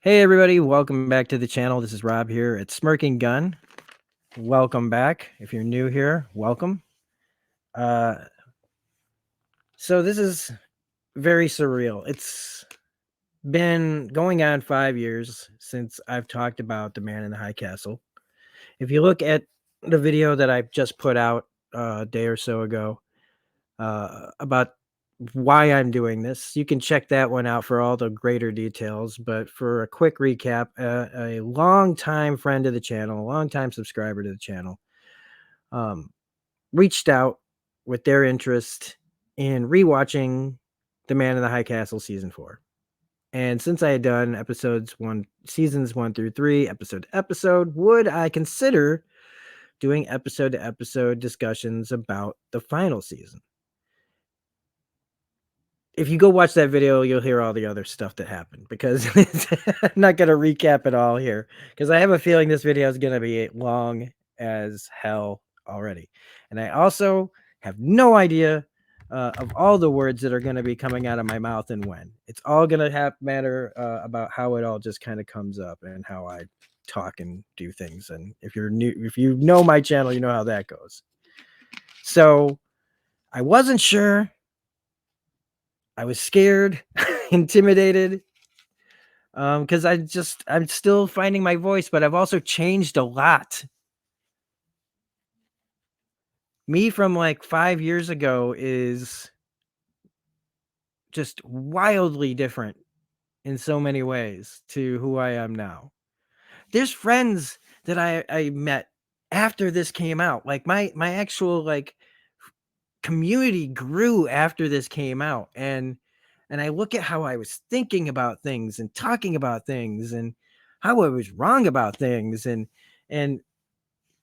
Hey everybody, welcome back to the channel. This is Rob here at Smirking Gun. Welcome back. If you're new here, welcome. So this is very surreal. It's been going on 5 years since I've talked about the man in the high castle. If you look at the video that I just put out a day or so ago about why I'm doing this, you can check that one out for all the greater details. But for a quick recap, a long-time friend of the channel, a long-time subscriber to the channel, um, reached out with their interest in rewatching The Man in the High Castle season 4. And since I had done seasons 1 through 3, episode to episode, would I consider doing episode to episode discussions about the final season? If you go watch that video, you'll hear all the other stuff that happened because I'm not going to recap it all here because I have a feeling this video is going to be long as hell already. And I also have no idea of all the words that are going to be coming out of my mouth and when. It's all going to matter about how it all just kind of comes up and how I talk and do things. And if you know my channel, you know how that goes. So I wasn't sure. I was scared, intimidated, because I'm still finding my voice, but I've also changed a lot. Me from like 5 years ago is just wildly different in so many ways to who I am now. There's friends that I met after this came out. Like my actual like community grew after this came out, and I look at how I was thinking about things and talking about things and how I was wrong about things, and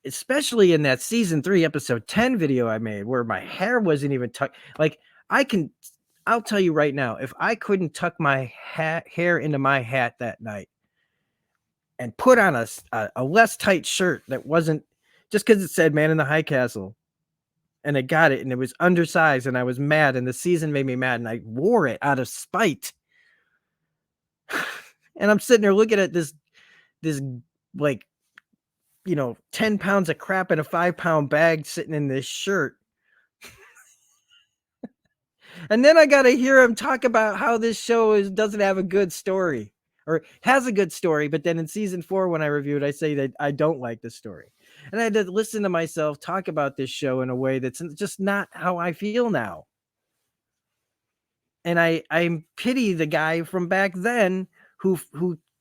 especially in that season 3 episode 10 video I made where my hair wasn't even tucked. Like I'll tell you right now, if I couldn't tuck my hair into my hat that night and put on a less tight shirt that wasn't just because it said man in the high castle, and I got it, and it was undersized, and I was mad, and the season made me mad, and I wore it out of spite. And I'm sitting there looking at this like 10 pounds of crap in a 5-pound bag sitting in this shirt. And then I gotta hear him talk about how this show doesn't have a good story, or has a good story, but then in season 4, when I reviewed, I say that I don't like the story. And I had to listen to myself talk about this show in a way that's just not how I feel now. And I pity the guy from back then who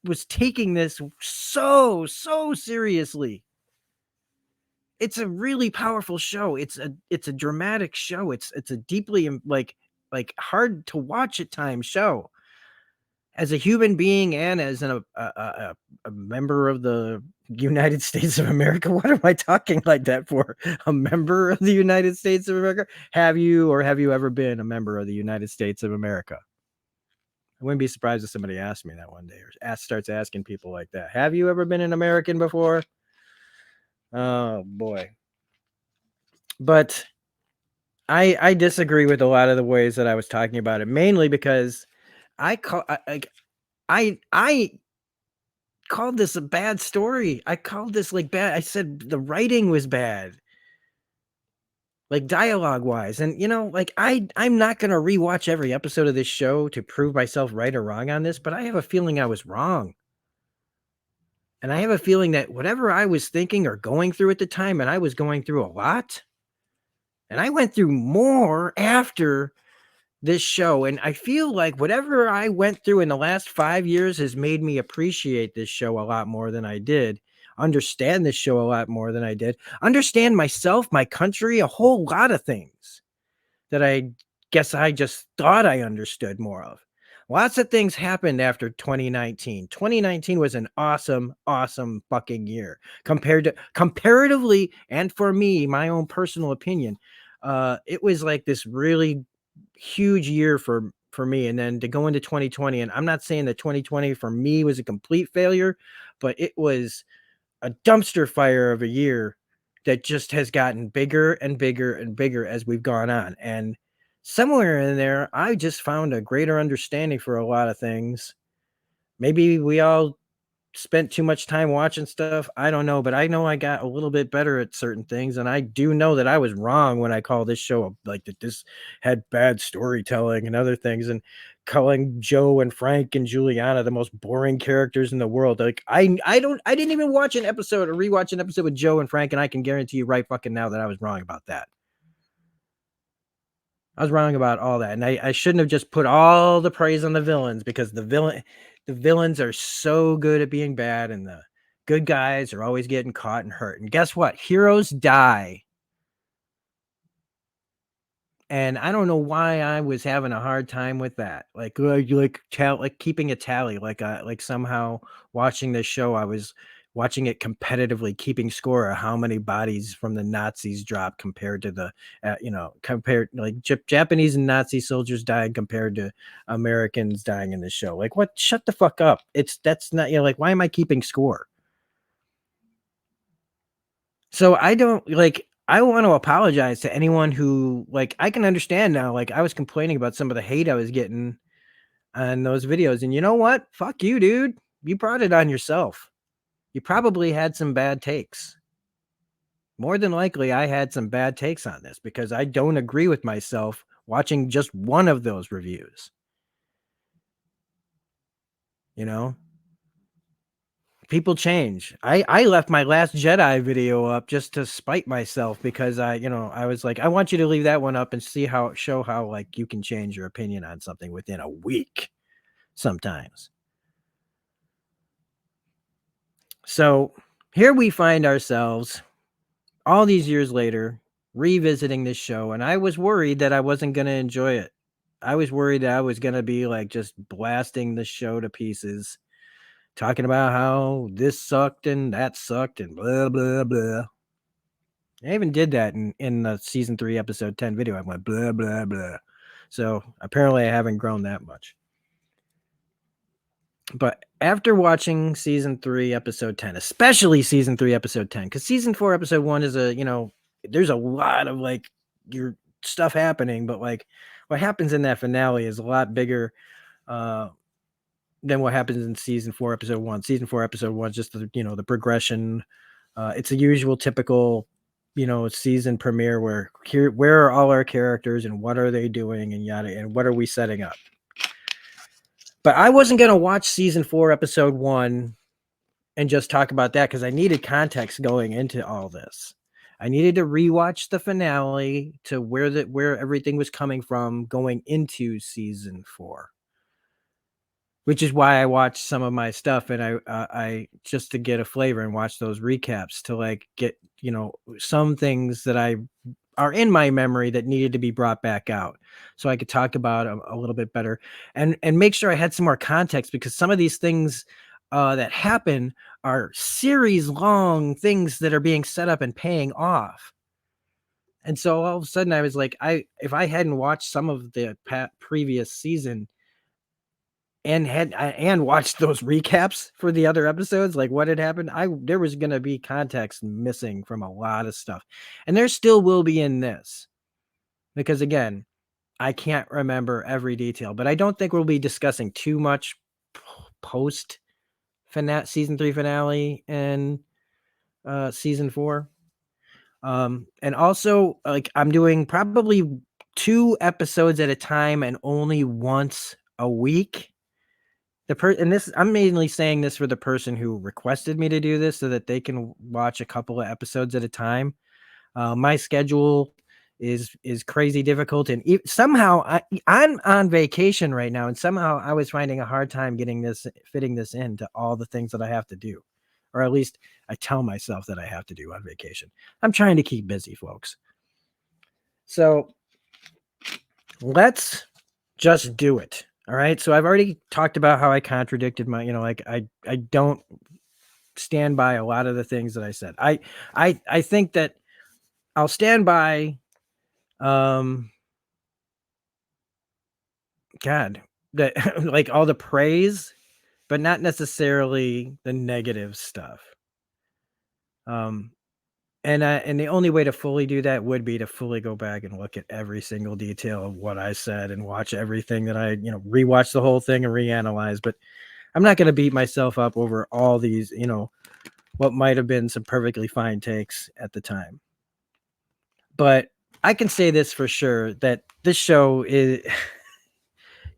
was taking this so seriously. It's a really powerful show. It's a dramatic show. It's a deeply like hard to watch at times show. As a human being and as a member of the United States of America. What am I talking like that for? A member of the United States of America? Have you ever been a member of the United States of America? I wouldn't be surprised if somebody asked me that one day, or starts asking people like that. Have you ever been an American before? Oh boy. But I disagree with a lot of the ways that I was talking about it, mainly because I called this a bad story. I called this like bad. I said the writing was bad, like dialogue wise. And like I'm not gonna rewatch every episode of this show to prove myself right or wrong on this, but I have a feeling I was wrong. And I have a feeling that whatever I was thinking or going through at the time, and I was going through a lot, and I went through more after this show. And I feel like whatever I went through in the last 5 years has made me appreciate this show a lot more than I did, understand this show a lot more than I did, understand myself, my country, a whole lot of things that I guess I just thought I understood more of. Lots of things happened after 2019. 2019 was an awesome, awesome fucking year comparatively, and for me, my own personal opinion, it was like this really huge year for me. And then to go into 2020, and I'm not saying that 2020 for me was a complete failure, but it was a dumpster fire of a year that just has gotten bigger and bigger and bigger as we've gone on. And somewhere in there, I just found a greater understanding for a lot of things. Maybe we all spent too much time watching stuff. I don't know, but I know I got a little bit better at certain things, and I do know that I was wrong when I called this show like that this had bad storytelling and other things, and calling Joe and Frank and Juliana the most boring characters in the world. Like I didn't even watch an episode or rewatch an episode with Joe and Frank, and I can guarantee you right fucking now that I was wrong about that. I was wrong about all that, and I shouldn't have just put all the praise on the villains because the villains are so good at being bad, and the good guys are always getting caught and hurt. And guess what? Heroes die. And I don't know why I was having a hard time with that. Like keeping a tally, like somehow watching this show, I was watching it competitively, keeping score of how many bodies from the Nazis dropped compared to the, compared like Japanese and Nazi soldiers dying compared to Americans dying in the show. Like, what? Shut the fuck up. That's not, like, why am I keeping score? So I don't like I want to apologize to anyone who like I can understand now. Like I was complaining about some of the hate I was getting on those videos. And you know what? Fuck you, dude. You brought it on yourself. You probably had some bad takes. More than likely, I had some bad takes on this because I don't agree with myself watching just one of those reviews. You know? People change. I left my Last Jedi video up just to spite myself because I was like, I want you to leave that one up and show how like you can change your opinion on something within a week sometimes. So here we find ourselves all these years later revisiting this show, and I was worried that I wasn't going to enjoy it. I was worried that I was going to be like just blasting the show to pieces, talking about how this sucked and that sucked and blah blah blah. I even did that in the season 3 episode 10 video. I went blah blah blah. So apparently I haven't grown that much. But after watching season 3 episode 10, especially season 3 episode 10, because season 4 episode 1 is there's a lot of like your stuff happening, but like what happens in that finale is a lot bigger uh than what happens in season 4 episode 1. Season 4 episode 1 is just the progression. It's a usual typical season premiere where are all our characters and what are they doing and yada and what are we setting up. But I wasn't going to watch season 4 episode 1 and just talk about that because I needed context going into all this. I needed to rewatch the finale to where everything was coming from going into season 4. Which is why I watched some of my stuff, and I just to get a flavor and watch those recaps to like get some things that I are in my memory that needed to be brought back out, so I could talk about a little bit better and make sure I had some more context because some of these things that happen are series long things that are being set up and paying off. And so all of a sudden I was like, if I hadn't watched some of the previous season and watched those recaps for the other episodes, like what had happened, there was going to be context missing from a lot of stuff. And there still will be in this. Because again, I can't remember every detail, but I don't think we'll be discussing too much post season 3 finale and season 4. And also like I'm doing probably 2 episodes at a time and only once a week. And this, I'm mainly saying this for the person who requested me to do this so that they can watch a couple of episodes at a time. My schedule is crazy difficult, and somehow I'm on vacation right now, and somehow I was finding a hard time fitting this into all the things that I have to do, or at least I tell myself that I have to do on vacation. I'm trying to keep busy, folks. So let's just do it. All right. So I've already talked about how I contradicted my, like I don't stand by a lot of the things that I said. I think that I'll stand by God, that like all the praise, but not necessarily the negative stuff. And the only way to fully do that would be to fully go back and look at every single detail of what I said and watch everything that I, rewatch the whole thing and reanalyze. But I'm not going to beat myself up over all these, what might have been some perfectly fine takes at the time. But I can say this for sure, that this show is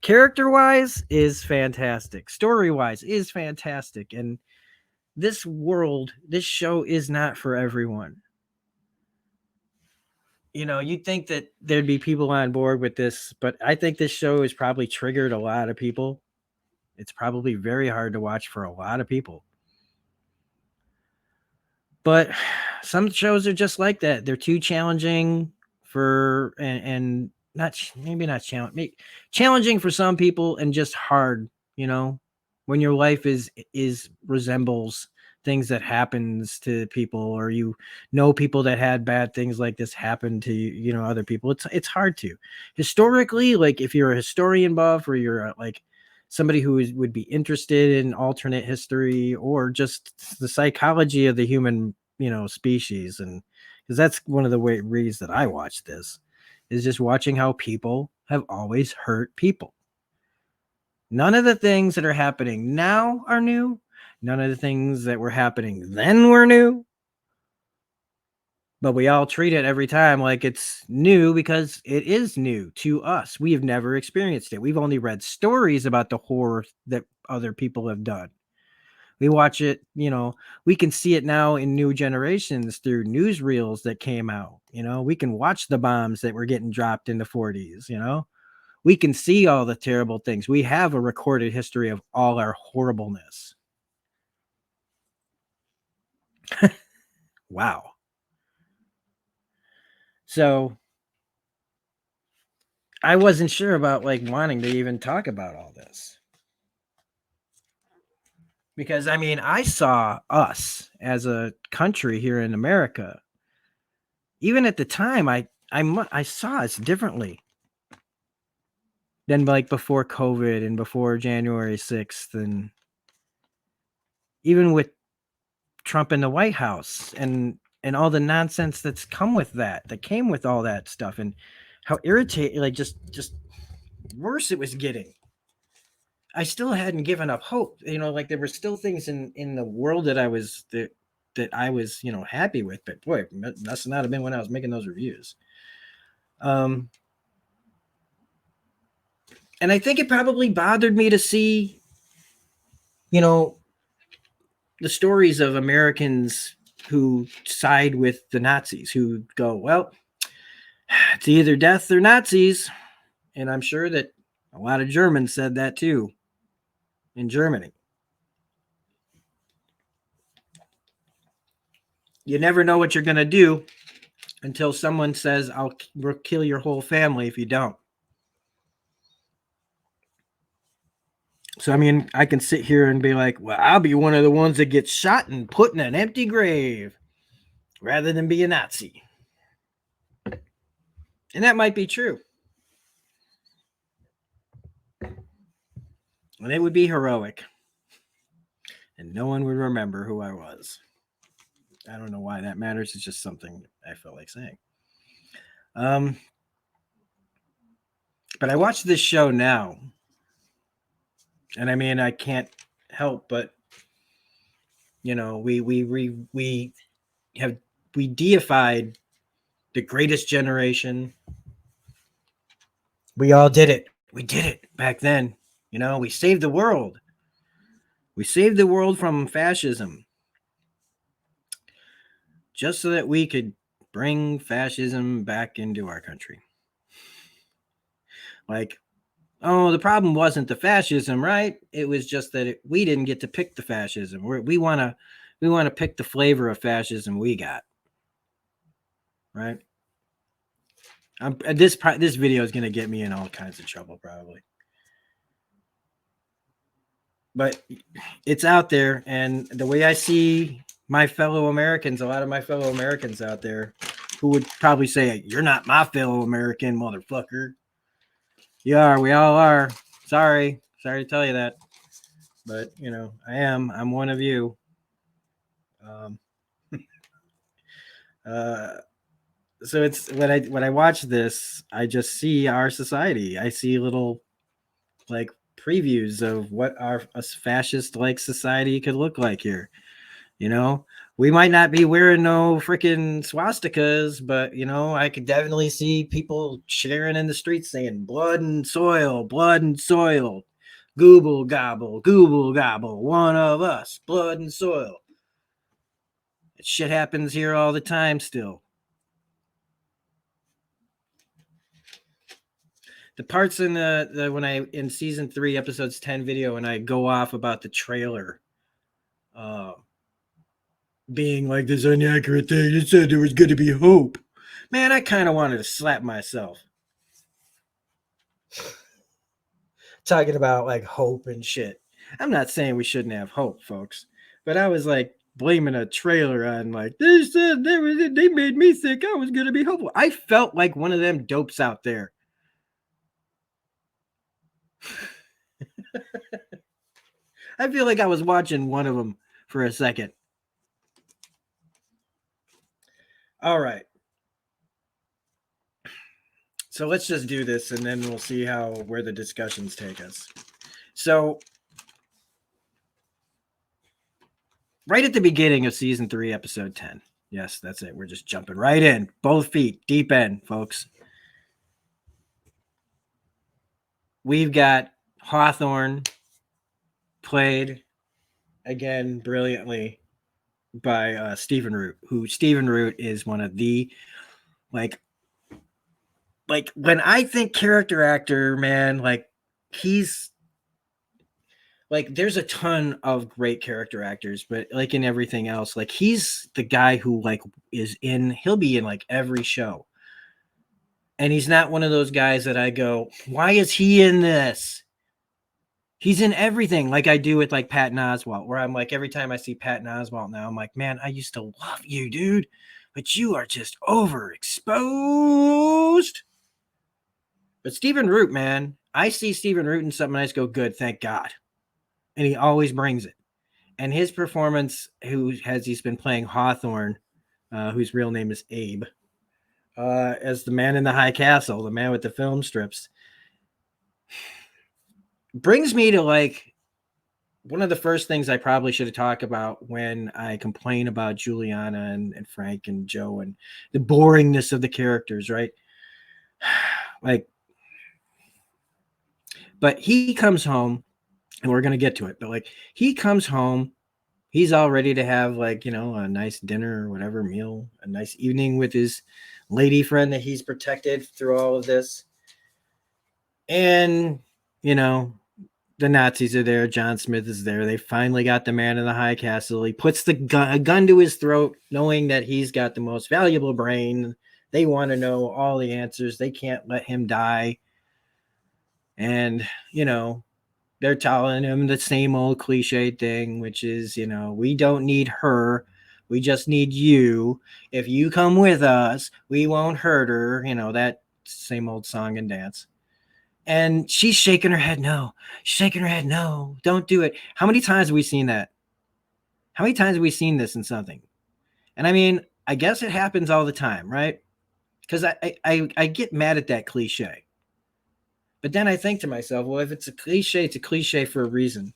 character wise is fantastic, story wise is fantastic, and this show is not for everyone. You'd think that there'd be people on board with this, but I think this show has probably triggered a lot of people. It's probably very hard to watch for a lot of people. But some shows are just like that. They're too challenging for and not maybe not challenging for some people and just hard, when your life is resembles things that happens to people, or people that had bad things like this happen to other people. It's hard to historically, like if you're a historian buff, or you're like somebody who would be interested in alternate history or just the psychology of the human species. And because that's one of the reasons that I watch this, is just watching how people have always hurt people. None of the things that are happening now are new. None of the things that were happening then were new. But we all treat it every time like it's new because it is new to us. We have never experienced it. We've only read stories about the horror that other people have done. We watch it, we can see it now in new generations through newsreels that came out. We can watch the bombs that were getting dropped in the 40s. We can see all the terrible things. We have a recorded history of all our horribleness. Wow. So I wasn't sure about like wanting to even talk about all this. Because I saw us as a country here in America. Even at the time, I saw us differently than like before COVID and before January 6th, and even with Trump in the White House and all the nonsense that's come with that came with all that stuff, and how irritating, like just worse it was getting. I still hadn't given up hope. Like there were still things in the world that I was happy with, but boy, must not have been when I was making those reviews. And I think it probably bothered me to see, the stories of Americans who side with the Nazis, who go, well, it's either death or Nazis. And I'm sure that a lot of Germans said that too in Germany. You never know what you're going to do until someone says, we'll kill your whole family if you don't. So, I can sit here and be like, well, I'll be one of the ones that gets shot and put in an empty grave rather than be a Nazi. And that might be true. And it would be heroic. And no one would remember who I was. I don't know why that matters. It's just something I felt like saying. But I watch this show now. And I can't help but, we deified the greatest generation. We all did it. We did it back then. We saved the world. We saved the world from fascism. Just so that we could bring fascism back into our country. Like, oh, the problem wasn't the fascism, right? It was just that we didn't get to pick the fascism. We want to pick the flavor of fascism we got, right? This video is going to get me in all kinds of trouble probably, but it's out there, and the way I see my fellow Americans, a lot of my fellow Americans out there, who would probably say, "You're not my fellow American, motherfucker." You are. We all are. Sorry to tell you that, but I am. I'm one of you. So it's when I watch this, I just see our society. I see little like previews of what a fascist-like society could look like here. You know, we might not be wearing no freaking swastikas, but I could definitely see people sharing in the streets saying blood and soil, blood and soil, gooble gobble, one of us, blood and soil. That shit happens here all the time still. The parts in the when I in season 3 episodes 10 video and I go off about the trailer being like this inaccurate thing, it said there was going to be hope. Man, I kind of wanted to slap myself. Talking about like hope and shit. I'm not saying we shouldn't have hope, folks, but I was like blaming a trailer on like they said they made me think I was going to be hopeful. I felt like one of them dopes out there. I feel like I was watching one of them for a second. All right. So let's just do this and then we'll see where the discussions take us. So right at the beginning of season 3, episode 10. Yes, that's it. We're just jumping right in. Both feet, deep end, folks. We've got Hawthorne played again brilliantly by Stephen Root, who Stephen Root is one of the like when I think character actor, man, like he's like there's a ton of great character actors, but like in everything else, like he's the guy who like he'll be in like every show. And he's not one of those guys that I go, why is he in this? He's in everything, like I do with like Patton Oswalt, where I'm like, every time I see Patton Oswalt now, I'm like, man, I used to love you, dude, but you are just overexposed. But Stephen Root, man, I see Stephen Root in something and I just go, good, thank God. And he always brings it. And his performance, he's been playing Hawthorne, whose real name is Abe, as the man in the high castle, the man with the film strips, brings me to like one of the first things I probably should have talked about when I complain about Juliana and Frank and Joe and the boringness of the characters, right? Like, but he comes home, and we're gonna get to it, but like he comes home, he's all ready to have like a nice dinner or whatever meal, a nice evening with his lady friend that he's protected through all of this, and the Nazis are there. John Smith is there. They finally got the man in the high castle. He puts a gun to his throat, knowing that he's got the most valuable brain. They want to know all the answers. They can't let him die. And, they're telling him the same old cliche thing, which is, we don't need her. We just need you. If you come with us, we won't hurt her. That same old song and dance. And she's shaking her head, no. She's shaking her head, no. Don't do it. How many times have we seen that? How many times have we seen this in something? And I mean, I guess it happens all the time, right? Because I get mad at that cliche. But then I think to myself, well, if it's a cliche for a reason.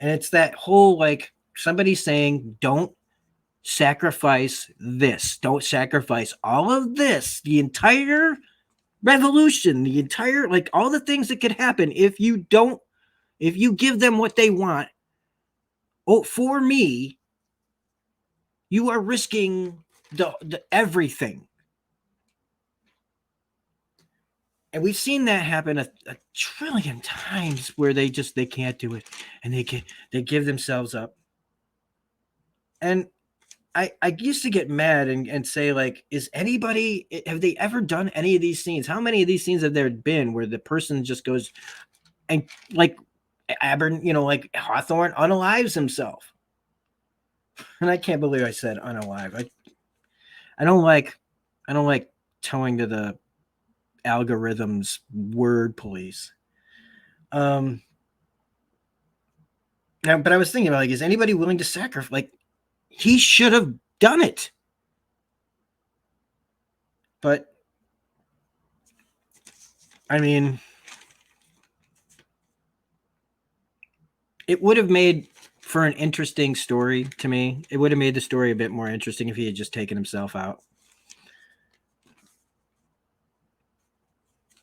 And it's that whole like somebody saying, don't sacrifice this. Don't sacrifice all of this. The entire revolution, the entire like all the things that could happen if you give them what they want. Oh, for me, you are risking the everything. And we've seen that happen a trillion times where they can't do it and they give themselves up. And I used to get mad and say, like, have they ever done any of these scenes? How many of these scenes have there been where the person just goes and like like Hawthorne unalives himself? And I can't believe I said unalive. I don't like towing to the algorithms word police. Now, but I was thinking about like, is anybody willing to sacrifice? Like, he should have done it. But I mean, it would have made for an interesting story to me. It would have made the story a bit more interesting if he had just taken himself out.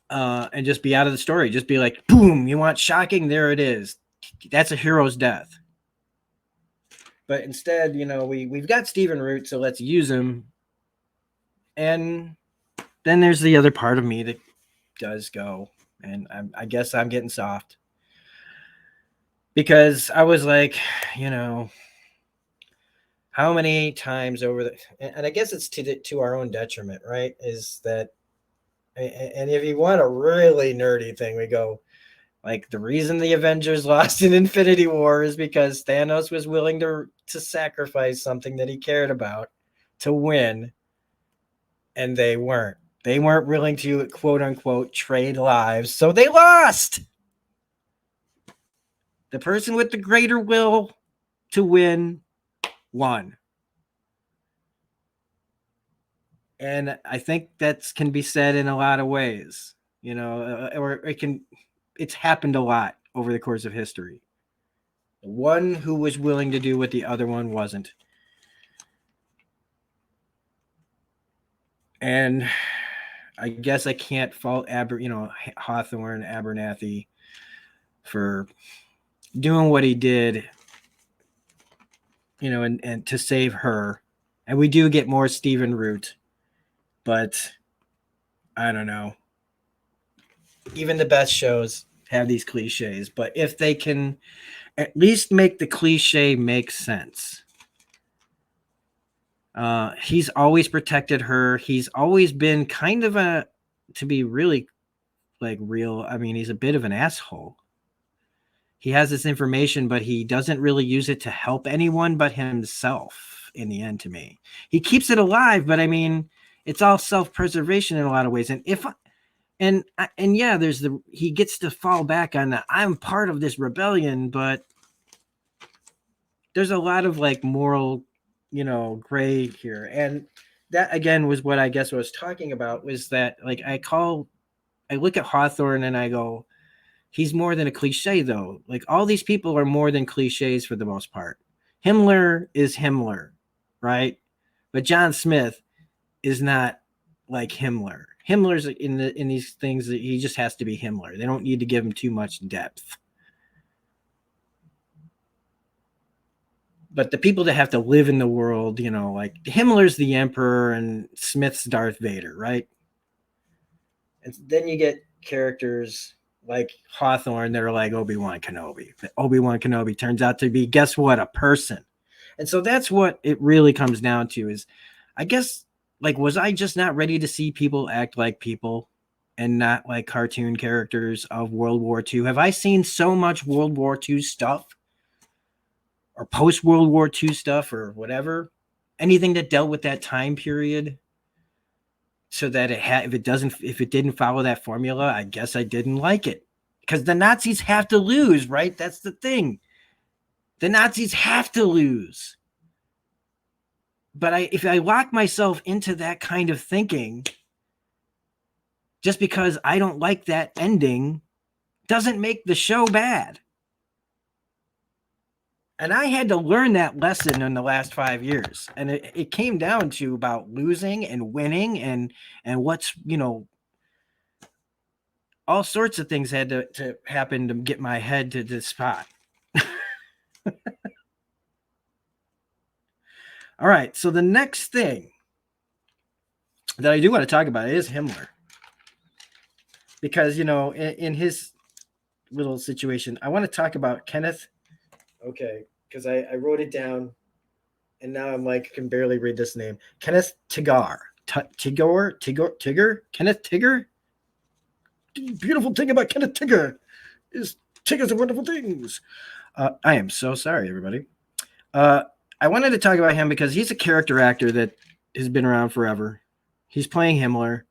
And just be out of the story. Just be like, boom, you want shocking? There it is. That's a hero's death. But instead, we've got Stephen Root, so let's use him. And then there's the other part of me that does go, and I guess I'm getting soft. Because I was like, how many times over and I guess it's to our own detriment, right? Is that, and if you want a really nerdy thing, we go, like, the reason the Avengers lost in Infinity War is because Thanos was willing to sacrifice something that he cared about to win, and they weren't. They weren't willing to, quote unquote, trade lives, so they lost. The person with the greater will to win won. And I think that can be said in a lot of ways, or it's happened a lot over the course of history. One who was willing to do what the other one wasn't. And I guess I can't fault Hawthorne, Abernathy for doing what he did, and to save her. And we do get more Stephen Root, but I don't know. Even the best shows have these cliches, but if they can at least make the cliche make sense. He's always protected her. He's always been kind of to be really real. I mean, he's a bit of an asshole. He has this information, but he doesn't really use it to help anyone but himself in the end, to me. He keeps it alive, but I mean, it's all self-preservation in a lot of ways. And yeah, he gets to fall back on that. I'm part of this rebellion, but there's a lot of moral, gray here. And that again was what I guess I was talking about, was that I look at Hawthorne and I go, he's more than a cliche though. All these people are more than cliches for the most part. Himmler is Himmler, right? But John Smith is not like Himmler. Himmler's in these things that he just has to be Himmler. They don't need to give him too much depth. But the people that have to live in the world, Himmler's the Emperor and Smith's Darth Vader, right? And then you get characters like Hawthorne that are like Obi-Wan Kenobi. But Obi-Wan Kenobi turns out to be, guess what, a person. And so that's what it really comes down to, is, I guess, was I just not ready to see people act like people and not like cartoon characters of World War II? Have I seen so much World War II stuff or post World War II stuff or whatever, anything that dealt with that time period, so that if it didn't follow that formula, I guess I didn't like it, because the Nazis have to lose, right? That's the thing. The Nazis have to lose. But if I lock myself into that kind of thinking, just because I don't like that ending, doesn't make the show bad. And I had to learn that lesson in the last 5 years. And it came down to about losing and winning and what's, all sorts of things had to happen to get my head to this spot. All right. So the next thing that I do want to talk about is Himmler. Because, in his little situation, I want to talk about Kenneth. Okay. Because I wrote it down and now I'm can barely read this name. Kenneth Tigger. Tigger? Kenneth Tigger? The beautiful thing about Kenneth Tigger is Tiggers are wonderful things. I am so sorry, everybody. I wanted to talk about him because he's a character actor that has been around forever. He's playing Himmler.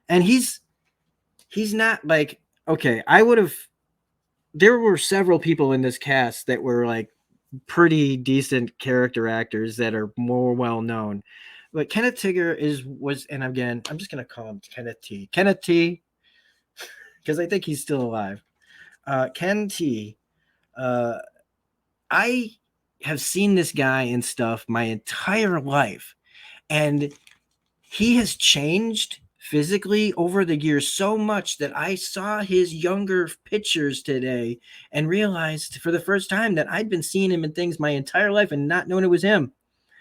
And he's not okay, there were several people in this cast that were pretty decent character actors that are more well known. But Kenneth Tigger was, and again, I'm just gonna call him Kenneth T. Kenneth T, because I think he's still alive. Ken T I have seen this guy and stuff my entire life, and he has changed physically over the years so much that I saw his younger pictures today and realized for the first time that I'd been seeing him in things my entire life and not knowing it was him,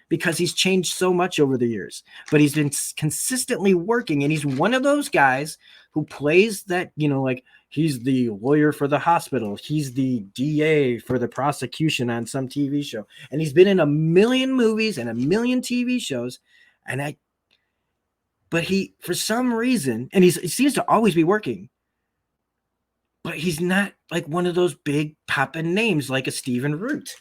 because he's changed so much over the years. But he's been consistently working, and he's one of those guys who plays that, like he's the lawyer for the hospital, he's the DA for the prosecution on some TV show, and he's been in a million movies and a million TV shows. And but he, for some reason, and he seems to always be working, but he's not like one of those big poppin' names like a Stephen Root.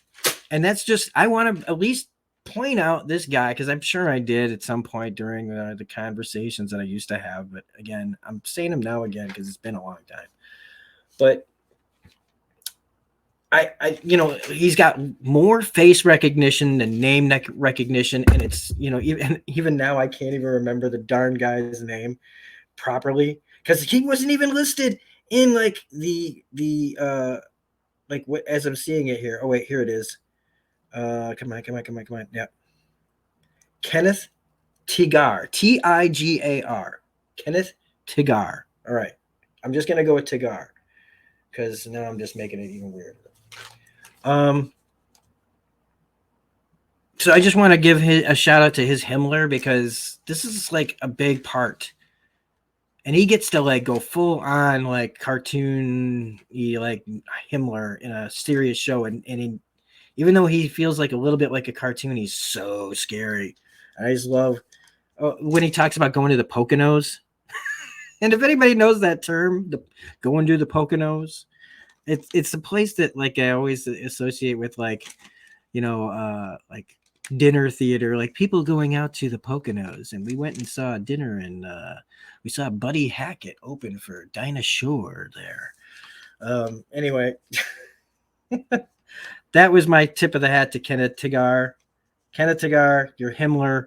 And that's just, I want to at least point out this guy, because I'm sure I did at some point during the conversations that I used to have. But again, I'm saying him now again because it's been a long time. But he's got more face recognition than name recognition, and it's even now I can't even remember the darn guy's name properly, because he wasn't even listed in like the like what, as I'm seeing it here. Oh wait, here it is. Come on. Yeah. Kenneth Tigar. Tigar. Kenneth Tigar. All right. I'm just gonna go with Tigar, because now I'm just making it even weirder. So I just want to give a shout out to his Himmler, because this is like a big part. And he gets to like go full on like cartoon like Himmler in a serious show, and even though he feels like a little bit like a cartoon, he's so scary. I just love when he talks about going to the Poconos. And if anybody knows that term, going to the Poconos, it's a place that like I always associate with like like dinner theater, like people going out to the Poconos. And we went and saw dinner, and we saw Buddy Hackett open for Dinah Shore there. Anyway, that was my tip of the hat to Kenneth Tigar. Kenneth Tigar, your Himmler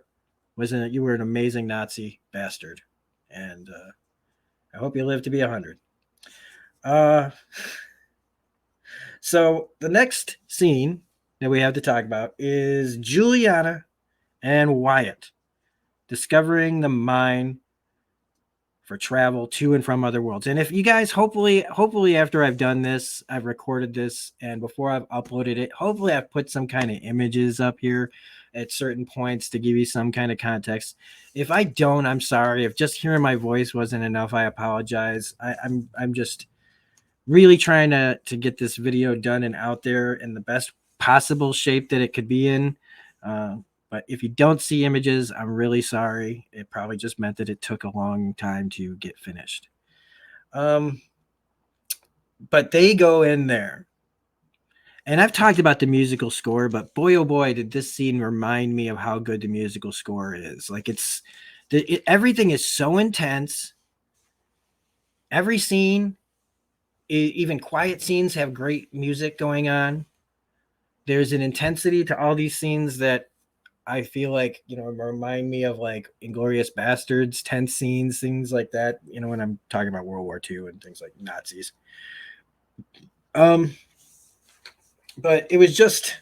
you were an amazing Nazi bastard, and I hope you live to be 100. So the next scene that we have to talk about is Juliana and Wyatt discovering the mine for travel to and from other worlds. And if you guys, hopefully after I've done this, I've recorded this, and before I've uploaded it, hopefully I've put some kind of images up here at certain points to give you some kind of context. If I don't, I'm sorry. If just hearing my voice wasn't enough, I apologize. I'm just really trying to get this video done and out there in the best possible shape that it could be in. But if you don't see images, I'm really sorry. It probably just meant that it took a long time to get finished. But they go in there. And I've talked about the musical score, but boy, oh boy, did this scene remind me of how good the musical score is. Like everything is so intense. Every scene, even quiet scenes, have great music going on. There's an intensity to all these scenes that I feel like, remind me of like Inglourious Bastards, tense scenes, things like that, when I'm talking about World War II and things like Nazis. But it was just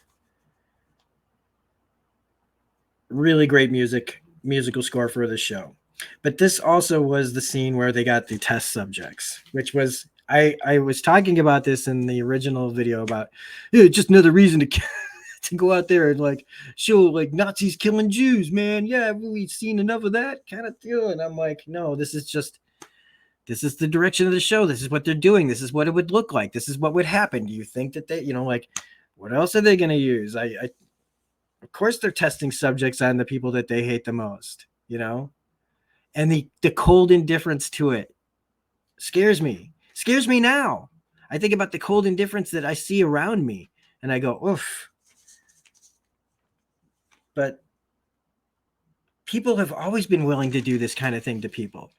really great musical score for the show. But this also was the scene where they got the test subjects, which was, I was talking about this in the original video about just another reason to go out there and like show like Nazis killing Jews, man. Yeah, we've seen enough of that kind of deal. And I'm like, no, this is the direction of the show. This is what they're doing. This is what it would look like. This is what would happen. Do you think that they, like, what else are they going to use? Of course they're testing subjects on the people that they hate the most, and the cold indifference to it scares me now. I think about the cold indifference that I see around me, and I go, oof. But people have always been willing to do this kind of thing to people.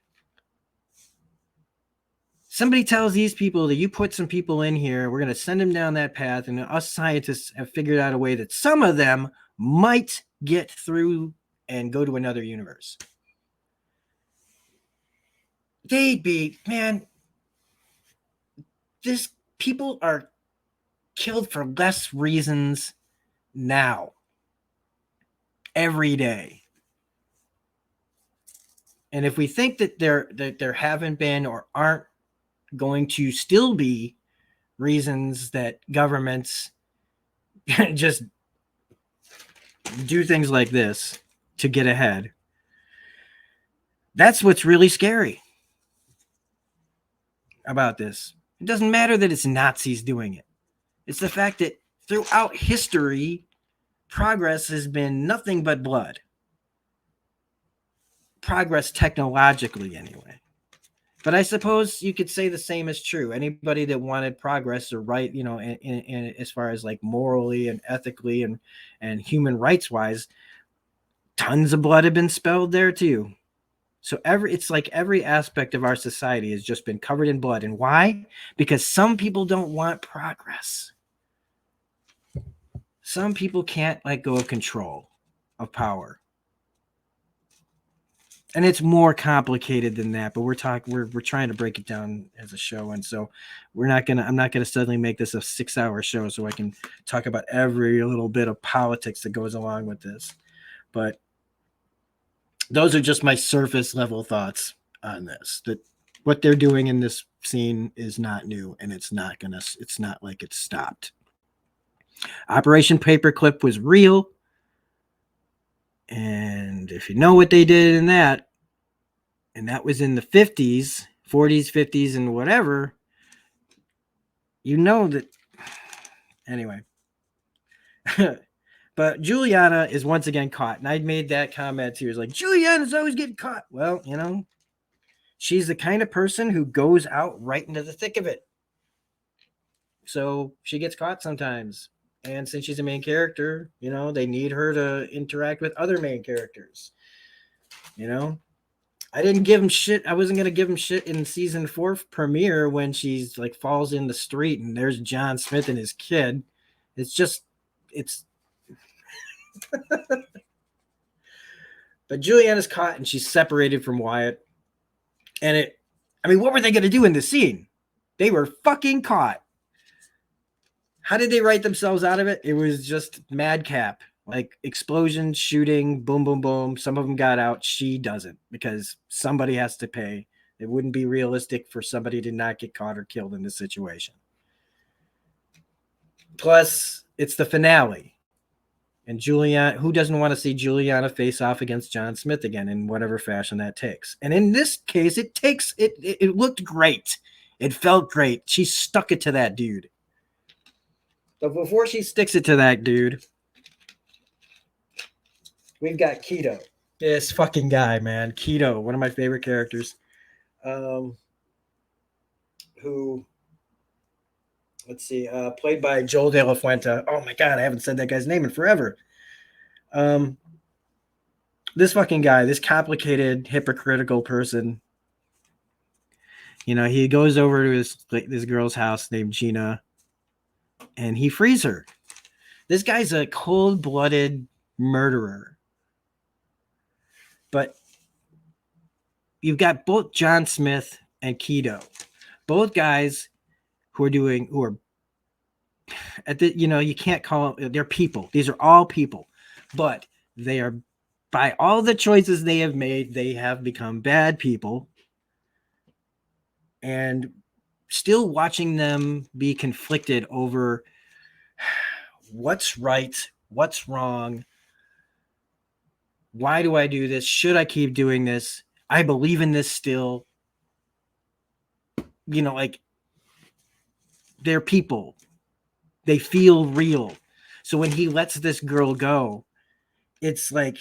Somebody tells these people that you put some people in here, we're going to send them down that path, and us scientists have figured out a way that some of them might get through and go to another universe. They'd be, man, people are killed for less reasons now, every day. And if we think that there haven't been or aren't going to still be reasons that governments just do things like this to get ahead, that's what's really scary about this. It doesn't matter that it's Nazis doing it. It's the fact that throughout history, progress has been nothing but blood. Progress technologically, anyway. But I suppose you could say the same is true. Anybody that wanted progress or right, in as far as like morally and ethically and human rights wise, tons of blood have been spilled there too. So it's like every aspect of our society has just been covered in blood. And why? Because some people don't want progress. Some people can't let go of control of power. And it's more complicated than that, but we're trying to break it down as a show. And so I'm not gonna suddenly make this a 6-hour show so I can talk about every little bit of politics that goes along with this. But those are just my surface level thoughts on this. That what they're doing in this scene is not new, and it's not like it's stopped. Operation Paperclip was real. And if you know what they did in that, and that was in the 50s, 40s, 50s, and whatever, you know that. Anyway. But Juliana is once again caught. And I made that comment too. It's like, Juliana's always getting caught. Well, she's the kind of person who goes out right into the thick of it. So she gets caught sometimes. And since she's a main character, they need her to interact with other main characters. I didn't give him shit. I wasn't going to give him shit in season 4 premiere when she's like falls in the street and there's John Smith and his kid. It's but Juliana's caught and she's separated from Wyatt. And what were they going to do in this scene? They were fucking caught. How did they write themselves out of it? It was just madcap, like explosion, shooting, boom, boom, boom. Some of them got out. She doesn't because somebody has to pay. It wouldn't be realistic for somebody to not get caught or killed in this situation. Plus, it's the finale. And Juliana, who doesn't want to see Juliana face off against John Smith again in whatever fashion that takes? And in this case, it looked great. It felt great. She stuck it to that dude. But before she sticks it to that dude, we've got Keto. This fucking guy, man. Keto, one of my favorite characters. Who, let's see, played by Joel De La Fuente. Oh my God, I haven't said that guy's name in forever. This fucking guy, this complicated, hypocritical person. He goes over to this girl's house named Gina. And he frees her. This guy's a cold-blooded murderer. But you've got both John Smith and Keto. Both guys who are at the, you can't call them, they're people. These are all people. But they are, by all the choices they have made, they have become bad people. And still watching them be conflicted over what's right, what's wrong, why do I do this, should I keep doing this, I believe in this still. Like, they're people, they feel real. So when he lets this girl go, it's like,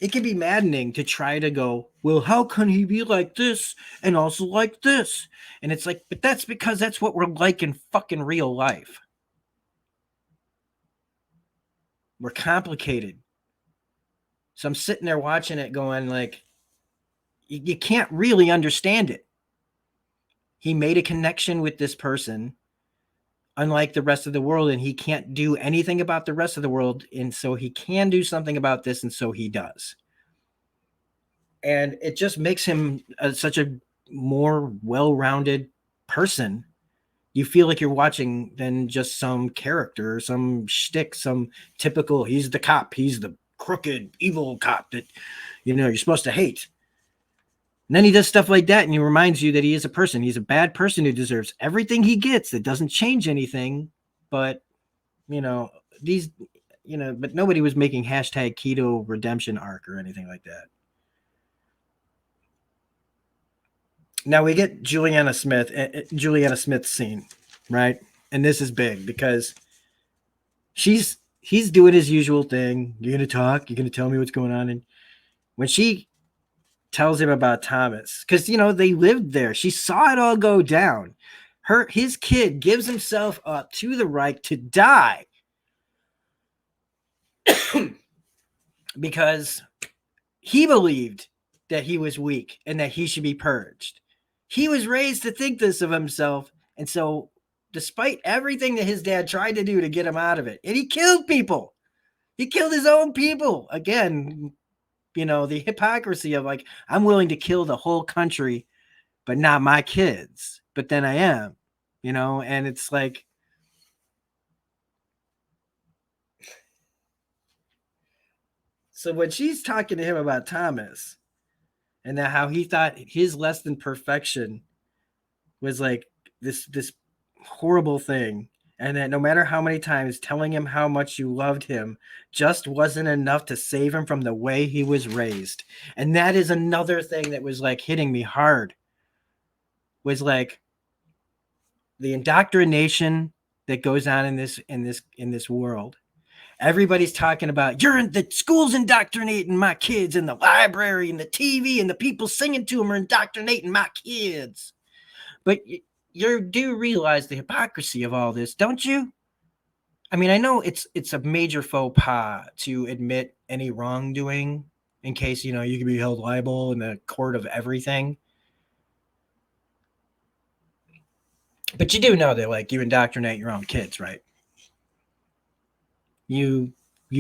it can be maddening to try to go, well, how can he be like this and also like this? And it's like, but that's because that's what we're like in fucking real life. We're complicated. So I'm sitting there watching it going like, you can't really understand it. He made a connection with this person, unlike the rest of the world, and he can't do anything about the rest of the world. And so he can do something about this, and so he does. And it just makes him such a more well-rounded person You feel like you're watching then just some character, some shtick, some typical, he's the cop, he's the crooked, evil cop that, you're supposed to hate. And then he does stuff like that and he reminds you that he is a person. He's a bad person who deserves everything he gets. That doesn't change anything. But, these, but nobody was making hashtag keto redemption arc or anything like that. Now we get Juliana Smith's scene, right? And this is big because he's doing his usual thing. You're gonna talk. You're gonna tell me what's going on. And when she tells him about Thomas, because they lived there, she saw it all go down. His kid gives himself up to the Reich to die because he believed that he was weak and that he should be purged. He was raised to think this of himself. And so, despite everything that his dad tried to do to get him out of it, and he killed people, he killed his own people. Again, the hypocrisy of like, I'm willing to kill the whole country, but not my kids. But then I am, and it's like, so when she's talking to him about Thomas and that how he thought his less than perfection was like this horrible thing, and that no matter how many times telling him how much you loved him just wasn't enough to save him from the way he was raised. And that is another thing that was like hitting me hard, was like the indoctrination that goes on in this world. Everybody's talking about the school's indoctrinating my kids, and the library and the TV and the people singing to them are indoctrinating my kids. But you do realize the hypocrisy of all this, don't you? I mean, I know it's a major faux pas to admit any wrongdoing in case, you can be held liable in the court of everything. But you do know that, like, you indoctrinate your own kids, right? You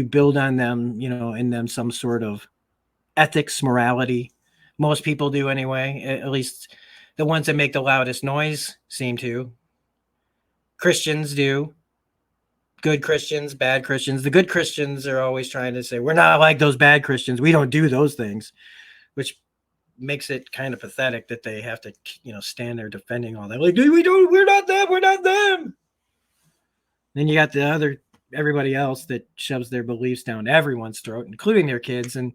build on them, in them some sort of ethics, morality. Most people do anyway, at least the ones that make the loudest noise seem to. Christians do. Good Christians, bad Christians. The good Christians are always trying to say, we're not like those bad Christians. We don't do those things, which makes it kind of pathetic that they have to, stand there defending all that. Like, we're not them. Then you got everybody else that shoves their beliefs down everyone's throat, including their kids. And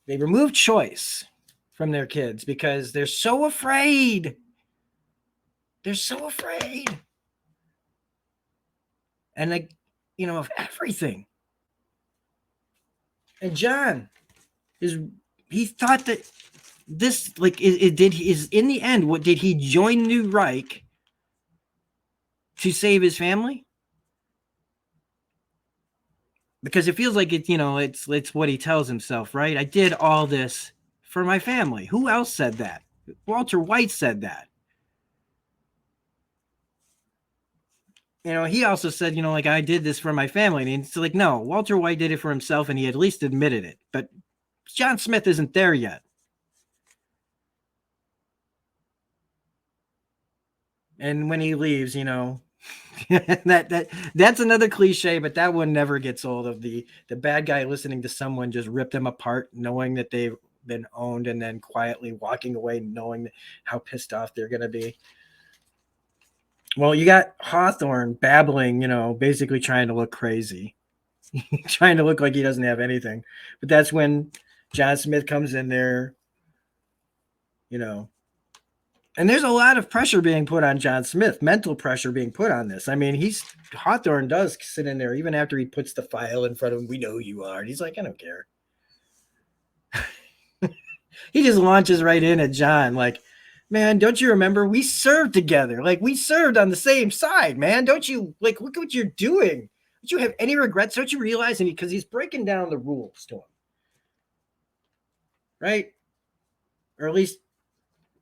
they remove choice from their kids because they're so afraid. They're so afraid. And of everything. And John he thought that this, like, is in the end, what did he join New Reich to save his family? Because it feels like it's what he tells himself, right? I did all this for my family. Who else said that? Walter White said that. He also said, like, I did this for my family. And it's like, no, Walter White did it for himself, and he at least admitted it. But John Smith isn't there yet. And when he leaves, that's another cliche, but that one never gets old, of the bad guy listening to someone just rip them apart, knowing that they've been owned, and then quietly walking away, knowing how pissed off they're going to be. Well, you got Hawthorne babbling, basically trying to look crazy, trying to look like he doesn't have anything. But that's when John Smith comes in there, and there's a lot of pressure being put on John Smith, mental pressure being put on this. I mean, Hawthorne does sit in there even after he puts the file in front of him. We know who you are. And he's like, I don't care. He just launches right in at John, like, man, don't you remember? We served together. Like, we served on the same side, man. Don't you, like, look at what you're doing. Don't you have any regrets? Don't you realize? And because he's breaking down the rules to him. Right? Or at least,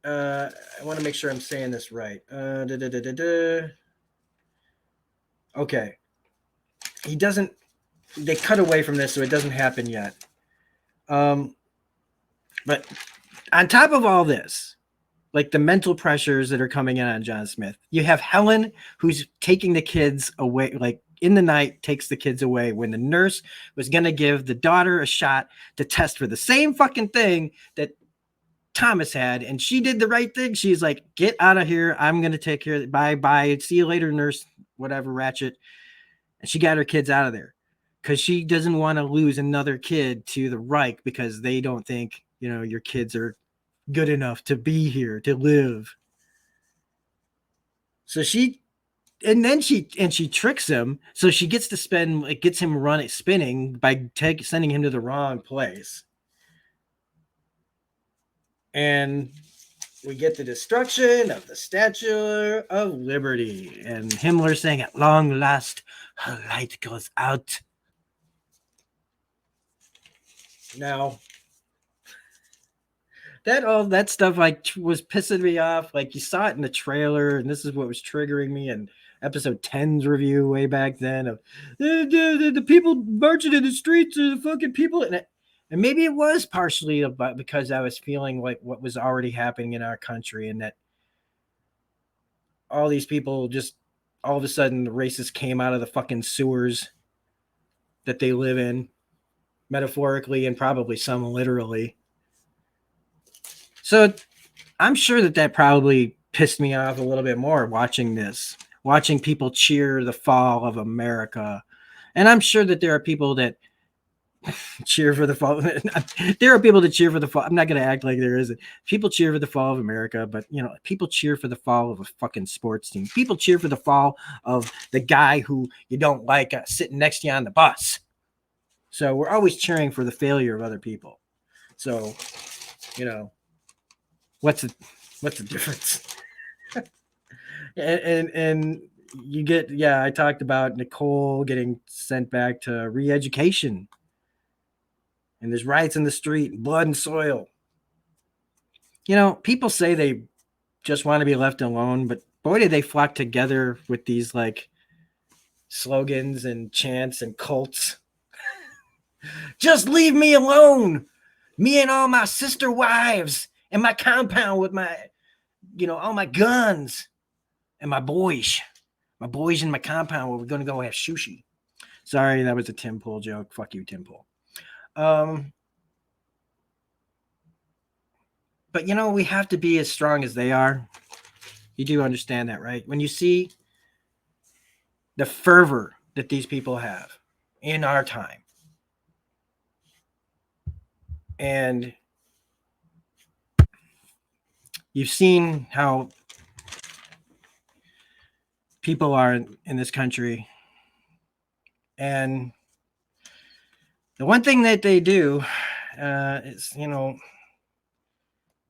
I want to make sure I'm saying this right. Okay. He doesn't, they cut away from this, so it doesn't happen yet. But on top of all this, like the mental pressures that are coming in on John Smith. You have Helen, who's taking the kids away, like in the night, takes the kids away when the nurse was going to give the daughter a shot to test for the same fucking thing that Thomas had. And she did the right thing. She's like, get out of here. I'm going to take care of it. Bye, bye. See you later, nurse, whatever, Ratchet. And she got her kids out of there because she doesn't want to lose another kid to the Reich because they don't think, your kids are good enough to be here, to live. So she tricks him, so she gets to gets him spinning by sending him to the wrong place. And we get the destruction of the Statue of Liberty, and Himmler saying, "At long last, her light goes out." Now, that stuff was pissing me off. Like, you saw it in the trailer, and this is what was triggering me in episode 10's review way back then of the people marching in the streets are the fucking people. And maybe it was partially because I was feeling like what was already happening in our country, and that all these people just all of a sudden the racists came out of the fucking sewers that they live in, metaphorically and probably some literally. So I'm sure that probably pissed me off a little bit more watching people cheer the fall of America. And I'm sure that there are people that cheer for the fall. There are people that cheer for the fall. I'm not going to act like there isn't. People cheer for the fall of America, but people cheer for the fall of a fucking sports team. People cheer for the fall of the guy who you don't like sitting next to you on the bus. So we're always cheering for the failure of other people. So, what's the difference? and you get, I talked about Nicole getting sent back to re-education, and there's riots in the street, blood and soil. People say they just want to be left alone, but boy, did they flock together with these like slogans and chants and cults. Just leave me alone. Me and all my sister wives and my compound with my, all my guns and my boys in my compound where we're going to go have sushi. Sorry, that was a Tim Pool joke. Fuck you, Tim Pool. But we have to be as strong as they are. You do understand that, right? When you see the fervor that these people have in our time, and you've seen how people are in this country, and the one thing that they do is,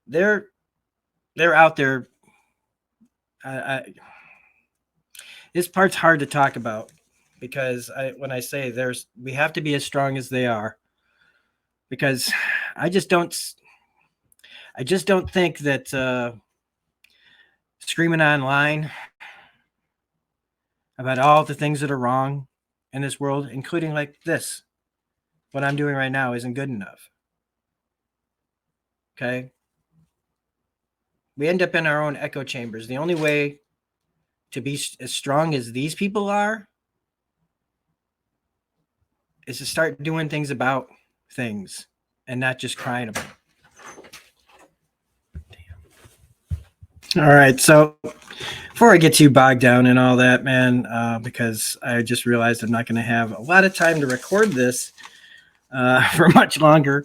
they're out there. This part's hard to talk about because when I say we have to be as strong as they are, because I just don't think that screaming online about all the things that are wrong in this world, including like this, what I'm doing right now, isn't good enough. Okay? We end up in our own echo chambers. The only way to be as strong as these people are is to start doing things about things and not just crying about it. Damn. All right, so before I get too bogged down in all that, man, because I just realized I'm not going to have a lot of time to record this for much longer,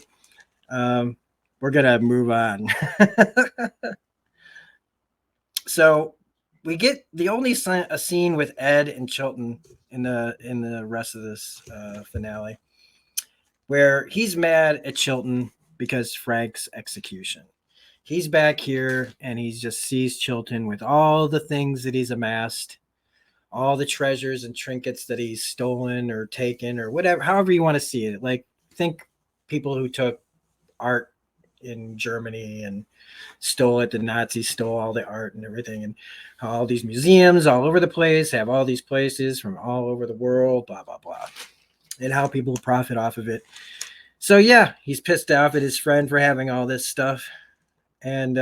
we're going to move on. So we get the only a scene with Ed and Chilton in the rest of this finale, where he's mad at Chilton because Frank's execution. He's back here and he just sees Chilton with all the things that he's amassed, all the treasures and trinkets that he's stolen or taken or whatever, however you want to see it. Like, think people who took art in Germany and stole it. The Nazis stole all the art and everything, and all these museums all over the place have all these places from all over the world, blah, blah, blah, and how people profit off of it. So yeah, he's pissed off at his friend for having all this stuff. And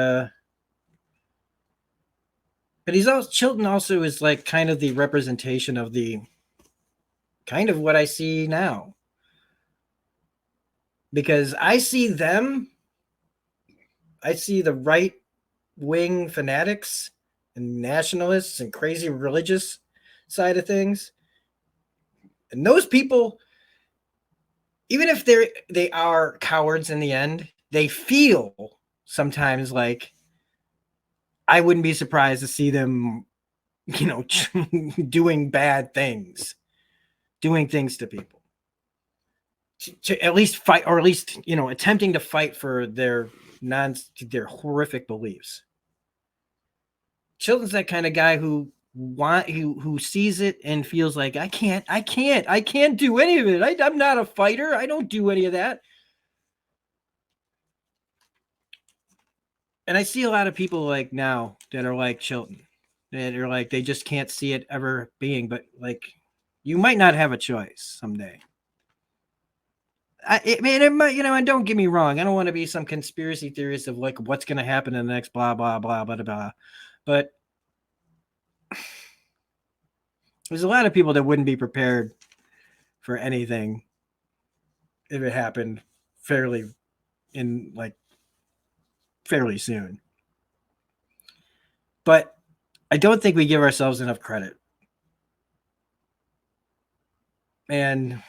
But he's also Chilton also is like kind of the representation of the kind of what I see now. Because I see them, I see the right wing fanatics and nationalists and crazy religious side of things. And those people, even if they are cowards in the end, they feel sometimes like I wouldn't be surprised to see them, doing bad things, doing things to people. To at least fight, or at least attempting to fight for their horrific beliefs. Chilton's that kind of guy who sees it and feels like I can't do any of it. I'm not a fighter. I don't do any of that. And I see a lot of people like now that are like Chilton, that are like they just can't see it ever being. But like, you might not have a choice someday. It might, and don't get me wrong. I don't want to be some conspiracy theorist of like what's going to happen in the next blah blah blah blah blah. But there's a lot of people that wouldn't be prepared for anything if it happened fairly soon. But I don't think we give ourselves enough credit. And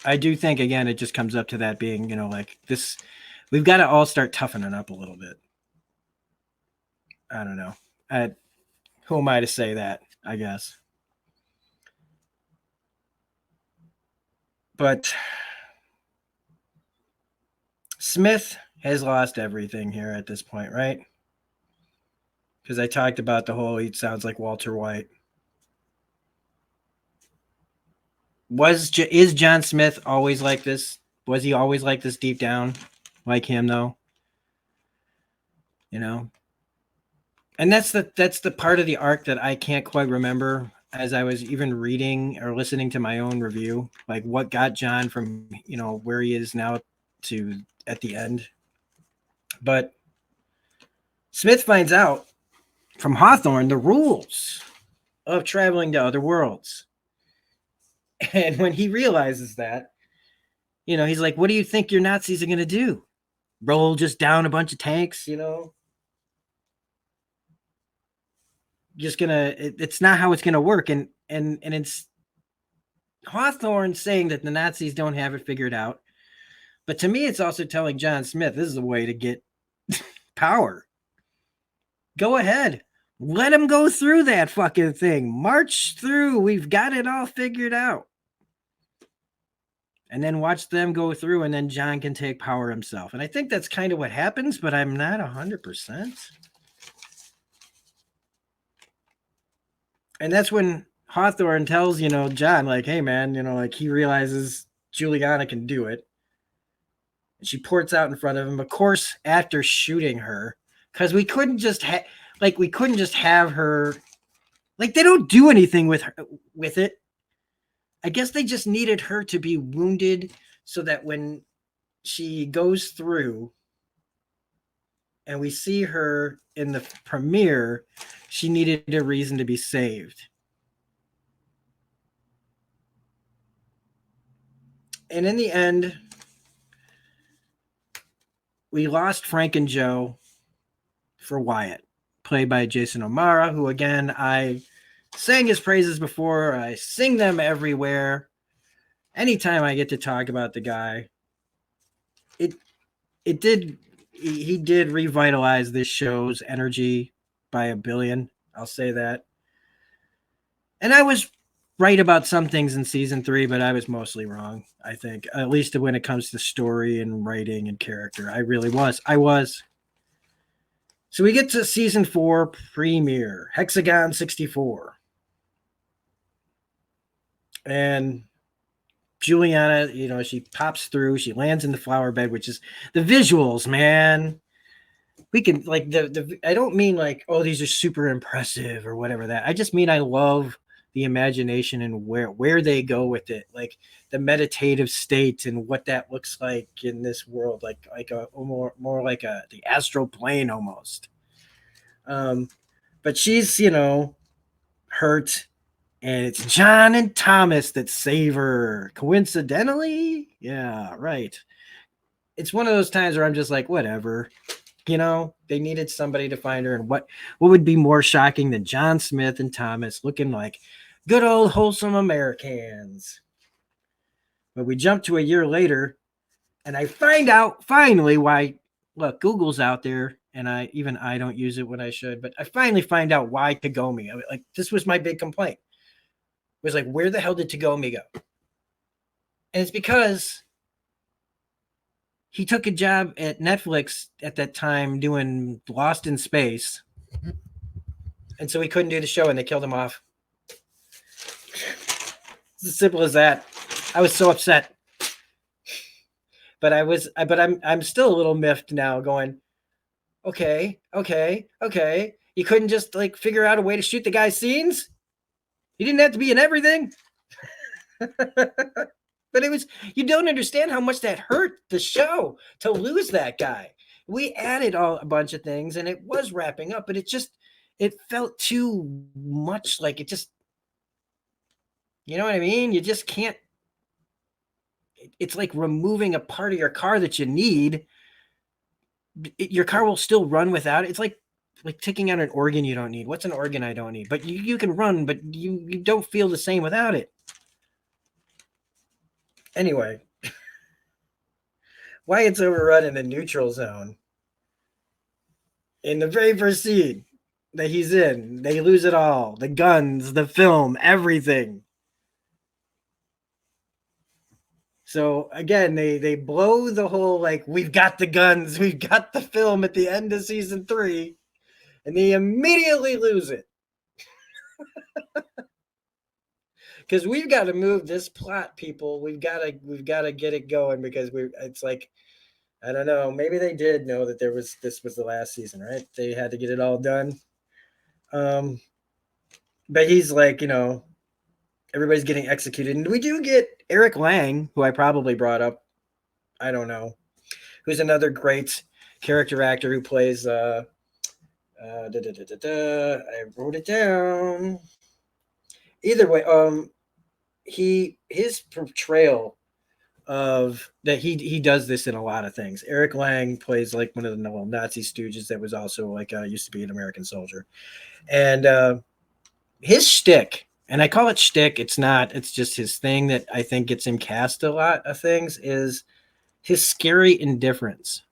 I do think, again, it just comes up to that being, like this, we've got to all start toughening up a little bit. I don't know. Who am I to say that, I guess? But Smith has lost everything here at this point, right? Because I talked about the whole, he sounds like Walter White. Is John Smith always like this? Was he always like this deep down, like him though? And that's the part of the arc that I can't quite remember as I was even reading or listening to my own review, like what got John from where he is now to at the end. But Smith finds out from Hawthorne the rules of traveling to other worlds. And when he realizes that, he's like, what do you think your Nazis are going to do? Roll just down a bunch of tanks, Just gonna, it's not how it's going to work. And it's Hawthorne saying that the Nazis don't have it figured out. But to me, it's also telling John Smith, this is a way to get power. Go ahead. Let him go through that fucking thing. March through. We've got it all figured out. And then watch them go through, and then John can take power himself. And I think that's kind of what happens, but I'm not 100%. And that's when Hawthorne tells, John, like, hey, man, like he realizes Juliana can do it. And she ports out in front of him, of course, after shooting her, because we couldn't just have her, like, they don't do anything with it. I guess they just needed her to be wounded so that when she goes through and we see her in the premiere, she needed a reason to be saved. And in the end, we lost Frank and Joe for Wyatt, played by Jason O'Mara, who, again, I sang his praises before. I sing them everywhere. Anytime I get to talk about the guy, he did revitalize this show's energy by a billion. I'll say that. And I was right about some things in season 3, but I was mostly wrong, I think, at least when it comes to story and writing and character. I really was. I was. So we get to season 4 premiere, Hexagon 64. And Juliana, she pops through, she lands in the flower bed, which is the visuals, man. We can, like, I don't mean like, oh, these are super impressive or whatever that. I just mean I love the imagination and where they go with it, like the meditative state and what that looks like in this world, like a more like the astral plane almost. But she's, hurt, and it's John and Thomas that save her. Coincidentally? Yeah, right. It's one of those times where I'm just like, whatever. They needed somebody to find her, and what would be more shocking than John Smith and Thomas looking like good old wholesome Americans? But we jump to a year later, and I find out finally why. Look, Google's out there, and I don't use it when I should, but I finally find out why Tagomi. Like, this was my big complaint. It was like, where the hell did Tagomi go? And it's because he took a job at Netflix at that time doing Lost in Space, and so he couldn't do the show, and they killed him off. It's as simple as that. I was so upset, but I'm still a little miffed now. Going, okay. You couldn't just like figure out a way to shoot the guy's scenes. He didn't have to be in everything. But you don't understand how much that hurt the show to lose that guy. We added a bunch of things, and it was wrapping up, but it felt too much like it just, you know what I mean? You just can't. It's like removing a part of your car that you need. Your car will still run without it. It's like taking out an organ you don't need. What's an organ I don't need? But you can run, but you don't feel the same without it. Anyway, Wyatt's overrun in the neutral zone. In the very first scene that he's in, they lose it all. The guns, the film, everything. So again, they blow the whole like, we've got the guns, we've got the film at the end of season 3, and they immediately lose it. Because we've got to move this plot, people. We've got to get it going, because it's like, I don't know, maybe they did know that this was the last season, right? They had to get it all done. But he's like, everybody's getting executed, and we do get Eric Lang, who I probably brought up, I don't know, who's another great character actor who plays I wrote it down. Either way, his portrayal of that, he does this in a lot of things. Eric Lang plays like one of the Nazi stooges that was also like used to be an American soldier, and his shtick, and I call it shtick, it's not, it's just his thing that I think gets him cast a lot of things, is his scary indifference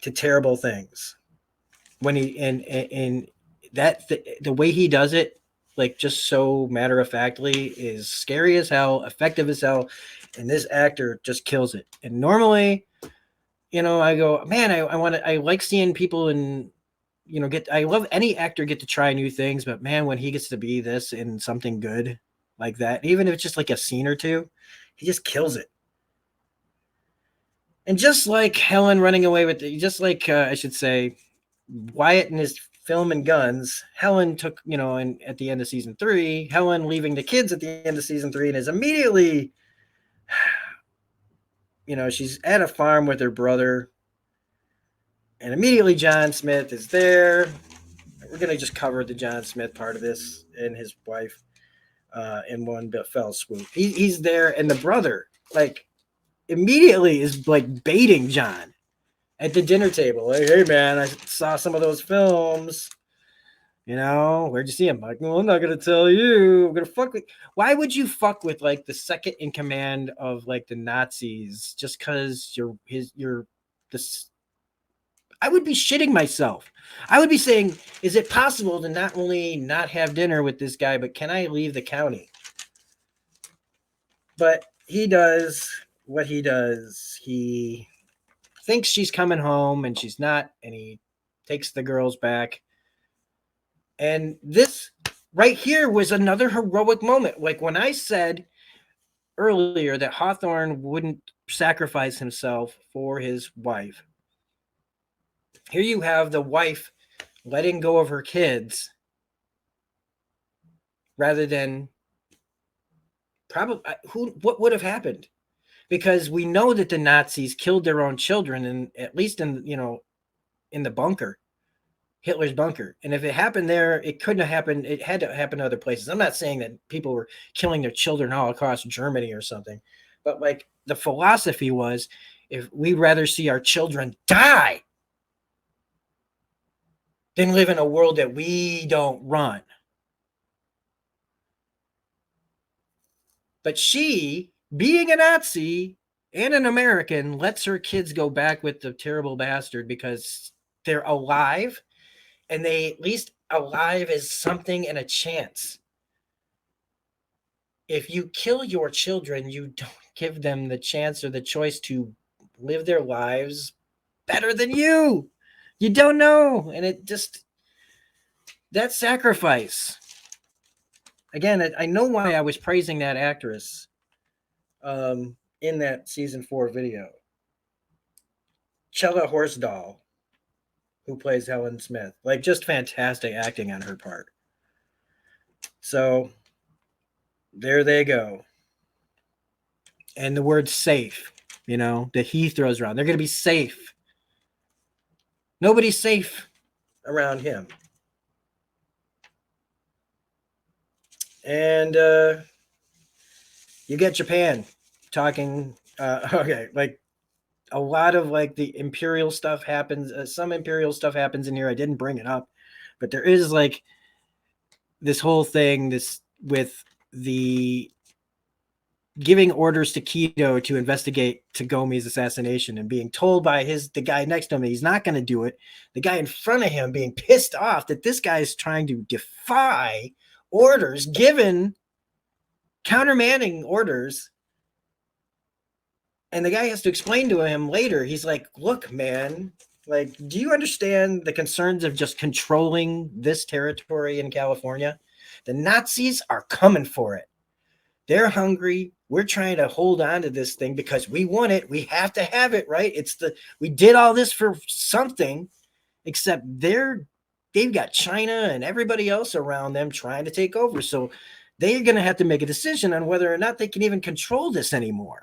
to terrible things. When he and that the way he does it, like just so matter of factly, is scary as hell, effective as hell, and this actor just kills it. And normally, I go, man, I like seeing people in, I love any actor get to try new things, but man, when he gets to be this in something good like that, even if it's just like a scene or two, he just kills it. And just like Helen running away with it, just like I should say, Wyatt and his film and guns, Helen took, and at the end of season 3, Helen leaving the kids at the end of season 3, and is immediately, she's at a farm with her brother, and immediately John Smith is there. We're going to just cover the John Smith part of this and his wife in one fell swoop. He's there, and the brother, like, immediately is like baiting John at the dinner table. Like, hey, man, I saw some of those films. Where'd you see him? Like, well, I'm not going to tell you. I'm going to fuck with. Why would you fuck with like the second in command of like the Nazis just because you're this? I would be shitting myself. I would be saying, is it possible to not only not have dinner with this guy, but can I leave the county? But he does what he does. He thinks she's coming home, and she's not, and he takes the girls back. And this right here was another heroic moment. Like when I said earlier that Hawthorne wouldn't sacrifice himself for his wife, here you have the wife letting go of her kids rather than probably what would have happened, because we know that the Nazis killed their own children, and at least in the bunker. Hitler's bunker. And if it happened there, it couldn't have happened. It had to happen other places. I'm not saying that people were killing their children all across Germany or something, but like the philosophy was, if we'd rather see our children die than live in a world that we don't run. But she, being a Nazi and an American, lets her kids go back with the terrible bastard because they're alive, and they at least alive as something and a chance. If you kill your children, you don't give them the chance or the choice to live their lives better than you. You don't know. And it just, that sacrifice. Again, I know why I was praising that actress in that season 4 video. Chella Horsedoll, who plays Helen Smith. Like, just fantastic acting on her part. So, there they go. And the word safe, that he throws around. They're going to be safe. Nobody's safe around him. And you get Japan talking, okay, like a lot of like the imperial stuff happens. Some imperial stuff happens in here. I didn't bring it up, but there is like this whole thing, this with the giving orders to Kido to investigate Tagomi's assassination and being told by the guy next to him that he's not going to do it. The guy in front of him being pissed off that this guy is trying to defy orders given, countermanding orders. And the guy has to explain to him later. He's like, look, man, like, do you understand the concerns of just controlling this territory in California? The Nazis are coming for it. They're hungry. We're trying to hold on to this thing because we want it. We have to have it, right? We did all this for something, except they've got China and everybody else around them trying to take over. So they're going to have to make a decision on whether or not they can even control this anymore.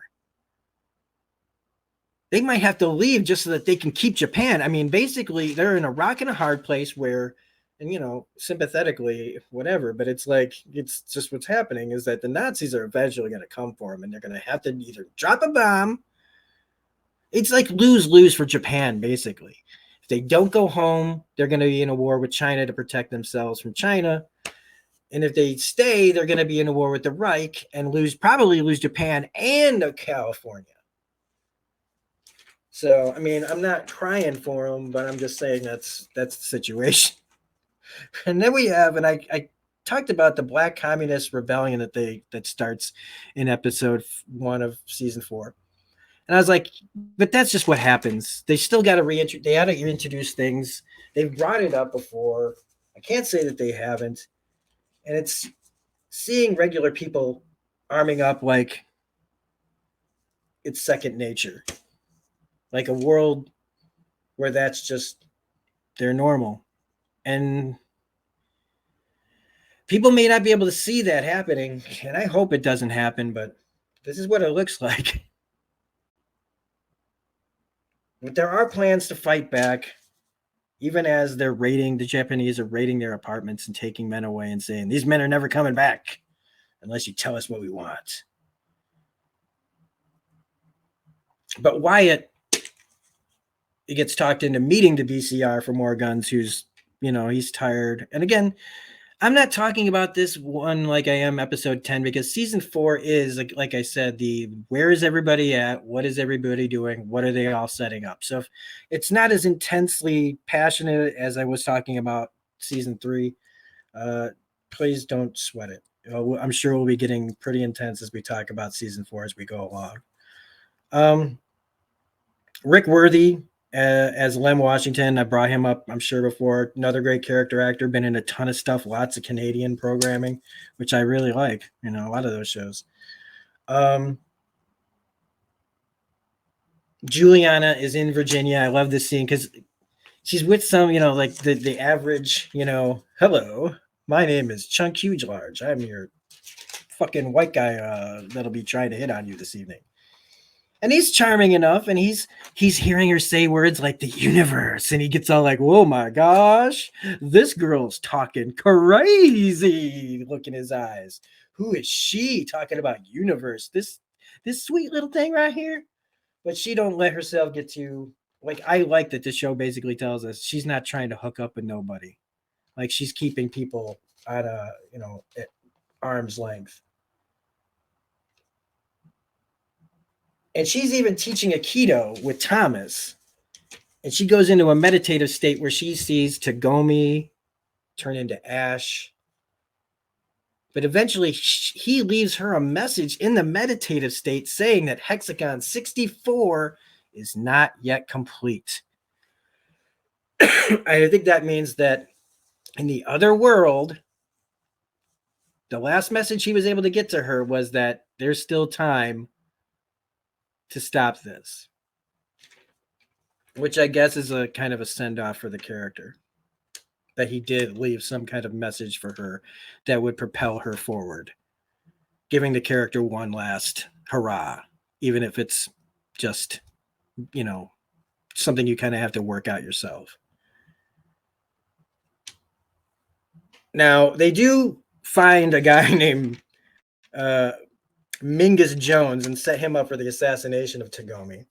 They might have to leave just so that they can keep Japan. I mean, basically, they're in a rock and a hard place where, and sympathetically, whatever, but it's like, it's just what's happening is that the Nazis are eventually going to come for them, and they're going to have to either drop a bomb. It's like lose-lose for Japan, basically. If they don't go home, they're going to be in a war with China to protect themselves from China. And if they stay, they're going to be in a war with the Reich and probably lose Japan and California. So, I mean, I'm not crying for them, but I'm just saying that's the situation. And then we have, and I talked about the Black Communist Rebellion that starts in episode 1 of season 4. And I was like, but that's just what happens. They still got to they had to introduce things. They've brought it up before. I can't say that they haven't. And it's seeing regular people arming up like it's second nature. Like a world where that's just their normal. And people may not be able to see that happening, and I hope it doesn't happen, but this is what it looks like. But there are plans to fight back, even as the Japanese are raiding their apartments and taking men away and saying, these men are never coming back unless you tell us what we want. But Wyatt, he gets talked into meeting the BCR for more guns, who's, he's tired. And again, I'm not talking about this one like I am episode 10, because season 4 is, like I said, where is everybody at? What is everybody doing? What are they all setting up? So if it's not as intensely passionate as I was talking about season 3, please don't sweat it. I'm sure we'll be getting pretty intense as we talk about season 4 as we go along. Rick Worthy as Lem Washington. I brought him up, I'm sure, before. Another great character actor, been in a ton of stuff, lots of Canadian programming, which I really like, a lot of those shows. Juliana is in Virginia. I love this scene because she's with some, like the average, hello, my name is Chunk Huge Large. I'm your fucking white guy that'll be trying to hit on you this evening. And he's charming enough, and he's hearing her say words like the universe, and he gets all like, "Oh my gosh, this girl's talking crazy." Look in his eyes. Who is she talking about universe? This sweet little thing right here. But she don't let herself get too like. I like that the show basically tells us she's not trying to hook up with nobody. Like she's keeping people at a at arm's length. And she's even teaching Aikido with Thomas. And she goes into a meditative state where she sees Tagomi turn into ash. But eventually, he leaves her a message in the meditative state saying that Hexagon 64 is not yet complete. I think that means that in the other world, the last message he was able to get to her was that there's still time to stop this, which I guess is a kind of a send off for the character, that he did leave some kind of message for her that would propel her forward, giving the character one last hurrah, even if it's just, something you kind of have to work out yourself. Now, they do find a guy named Mingus Jones and set him up for the assassination of Tagomi.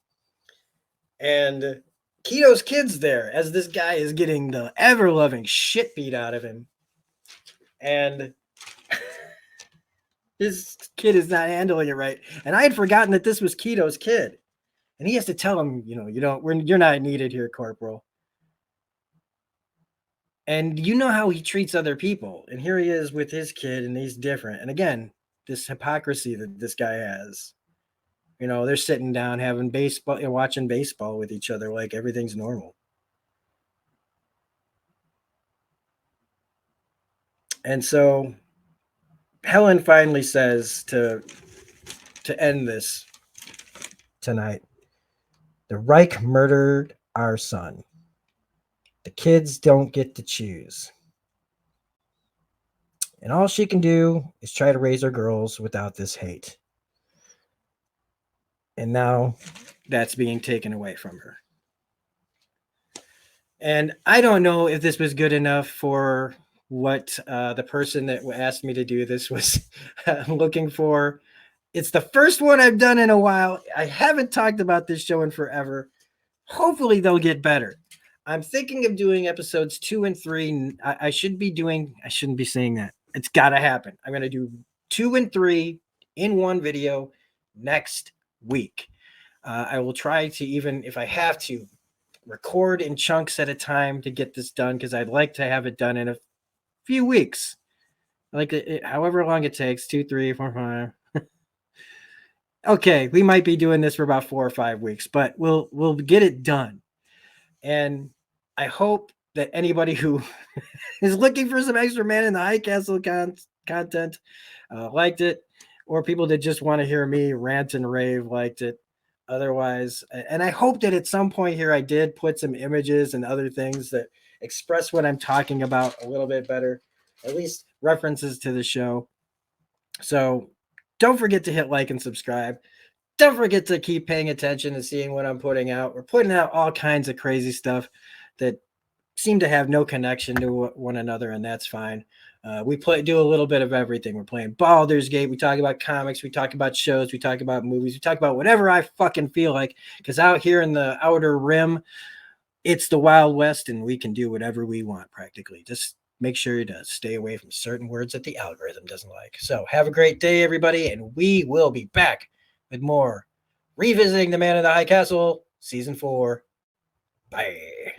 And Keto's kid's there as this guy is getting the ever-loving shit beat out of him. And his kid is not handling it right. And I had forgotten that this was Keto's kid. And he has to tell him, you're not needed here, Corporal. And you know how he treats other people. And here he is with his kid, and he's different. And again, this hypocrisy that this guy has. They're sitting down having baseball, watching baseball with each other like everything's normal. And so Helen finally says to end this tonight, the Reich murdered our son. The kids don't get to choose. And all she can do is try to raise her girls without this hate. And now that's being taken away from her. And I don't know if this was good enough for what the person that asked me to do this was looking for. It's the first one I've done in a while. I haven't talked about this show in forever. Hopefully they'll get better. I'm thinking of doing episodes 2 and 3. I shouldn't be saying that. It's got to happen. I'm going to do 2 and 3 in one video next week. I will try to, even if I have to, record in chunks at a time to get this done, because I'd like to have it done in a few weeks. Like however long it takes, 2, 3, 4, 5. Okay, we might be doing this for about 4 or 5 weeks, but we'll get it done. And I hope that anybody who is looking for some extra Man in the High Castle content liked it, or people that just want to hear me rant and rave liked it. Otherwise, and I hope that at some point here I did put some images and other things that express what I'm talking about a little bit better, at least references to the show. So don't forget to hit like and subscribe. Don't forget to keep paying attention and seeing what I'm putting out. We're putting out all kinds of crazy stuff that seem to have no connection to one another, and that's fine. We do a little bit of everything. We're playing Baldur's Gate. We talk about comics. We talk about shows. We talk about movies. We talk about whatever I fucking feel like, because out here in the outer rim, it's the Wild West, and we can do whatever we want practically. Just make sure to stay away from certain words that the algorithm doesn't like. So have a great day, everybody, and we will be back with more Revisiting the Man in the High Castle, Season 4. Bye.